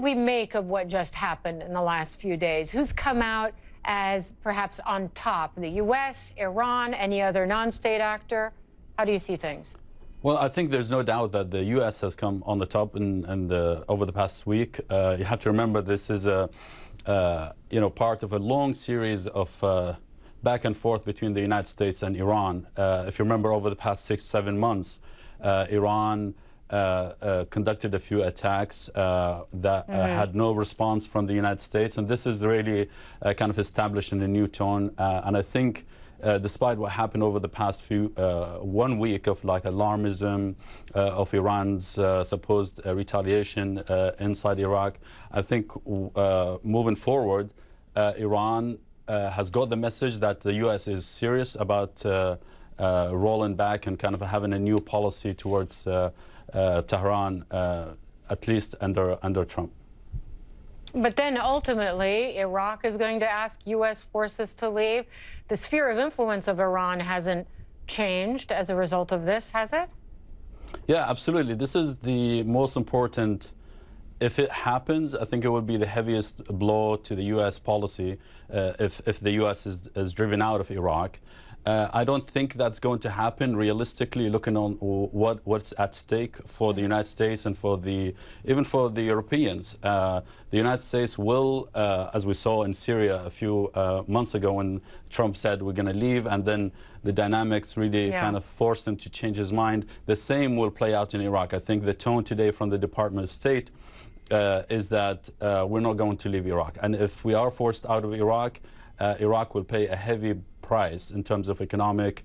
we make of what just happened in the last few days? Who's come out as perhaps on top? The U.S., Iran, any other non-state actor? How do you see things? Well, I think there's no doubt that the U.S. has come on the top over the past week. You have to remember this is part of a long series of back and forth between the United States and Iran. If you remember, over the past 6-7 months, Iran conducted a few attacks that had no response from the United States, and this is really kind of establishing a new tone. And I think, despite what happened over the past 1 week of like alarmism of Iran's supposed retaliation inside Iraq, I think moving forward, Iran has got the message that the U.S. is serious about rolling back and kind of having a new policy towards Tehran, at least under Trump. But then ultimately, Iraq is going to ask U.S. forces to leave. The sphere of influence of Iran hasn't changed as a result of this, has it? Yeah, absolutely. This is the most important. If it happens, I think it would be the heaviest blow to the U.S. policy if the U.S. is driven out of Iraq. I don't think that's going to happen realistically, looking on what's at stake for the United States and even for the Europeans. The United States will, as we saw in Syria a few months ago when Trump said we're going to leave, and then the dynamics really kind of forced him to change his mind. The same will play out in Iraq. I think the tone today from the Department of State is that we're not going to leave Iraq. And if we are forced out of Iraq, Iraq will pay a heavy price in terms of economic,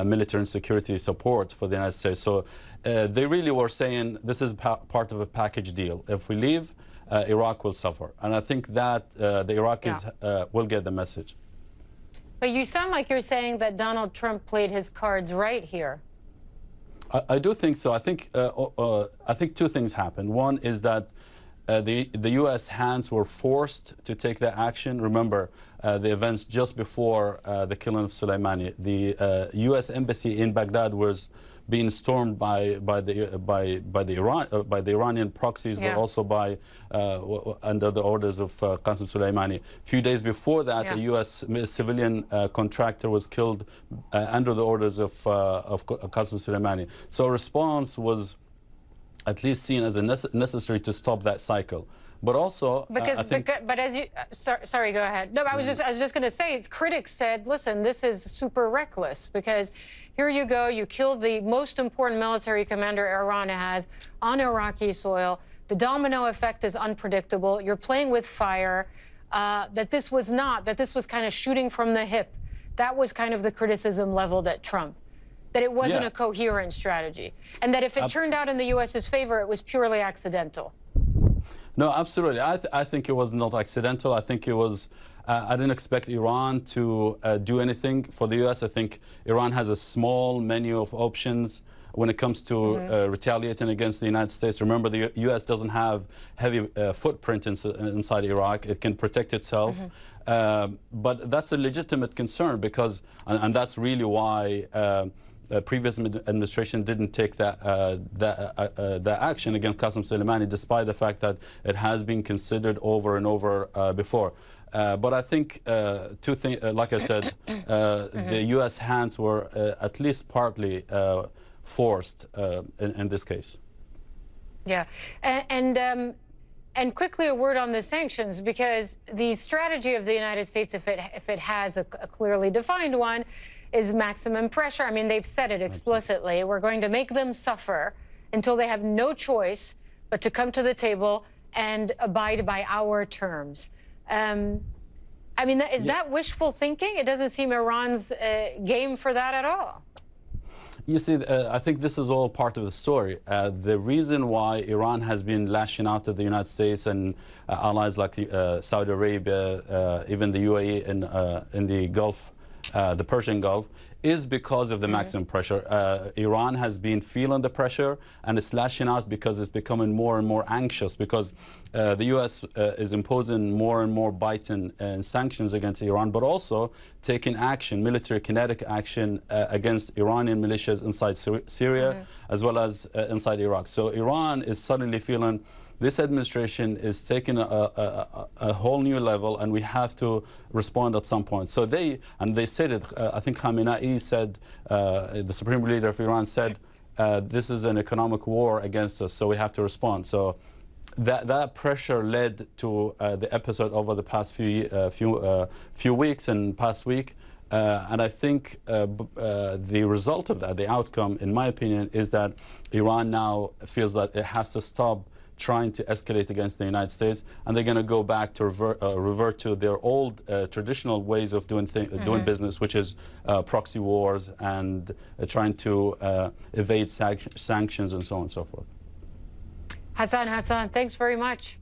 military and security support for the United States. So they really were saying this is part of a package deal. If we leave, Iraq will suffer. And I think that the Iraqis will get the message. But you sound like you're saying that Donald Trump played his cards right here. I do think so. I think two things happened. One is that the U.S. hands were forced to take that action. Remember the events just before the killing of Soleimani. The U.S. embassy in Baghdad was being stormed by the Iranian proxies, but also by under the orders of Qassem Suleimani. A few days before that, a U.S. civilian contractor was killed under the orders of Qassem Suleimani. So a response was at least seen as necessary to stop that cycle. But also, but as you, sorry, go ahead. No, I was just going to say, critics said, listen, this is super reckless because here you go, you killed the most important military commander Iran has on Iraqi soil. The domino effect is unpredictable. You're playing with fire. That this was kind of shooting from the hip. That was kind of the criticism leveled at Trump. That it wasn't a coherent strategy, and that if it turned out in the U.S.'s favor, it was purely accidental. No, absolutely. I think it was not accidental. I think it was, I didn't expect Iran to do anything for the U.S. I think Iran has a small menu of options when it comes to retaliating against the United States. Remember, the U.S. doesn't have heavy footprint inside Iraq. It can protect itself. But that's a legitimate concern because, and that's really why previous administration didn't take that action against Qassem Suleimani, despite the fact that it has been considered over and over before. But I think two things, like I said, the U.S. hands were at least partly forced in this case. Yeah, and quickly a word on the sanctions, because the strategy of the United States, if it has a clearly defined one, is maximum pressure. I mean, they've said it explicitly. We're going to make them suffer until they have no choice but to come to the table and abide by our terms. I mean, is that wishful thinking? It doesn't seem Iran's game for that at all. You see, I think this is all part of the story. The reason why Iran has been lashing out at the United States and allies like Saudi Arabia, even the UAE in the Gulf, the Persian Gulf, is because of the maximum pressure. Iran has been feeling the pressure and it's lashing out because it's becoming more and more anxious, because the U.S. is imposing more and more biting sanctions against Iran, but also taking action, military kinetic action against Iranian militias inside Syria as well as inside Iraq. So Iran is suddenly feeling this administration is taking a whole new level, and we have to respond at some point. So they said it. I think Khamenei said, the supreme leader of Iran said, this is an economic war against us, so we have to respond. So that pressure led to the episode over the past few weeks and past week. And I think the result of that, the outcome, in my opinion, is that Iran now feels that it has to stop trying to escalate against the United States, and they're going to go back to revert to their old traditional ways of doing business, which is proxy wars and trying to evade sanctions and so on and so forth. Hassan Hassan, thanks very much.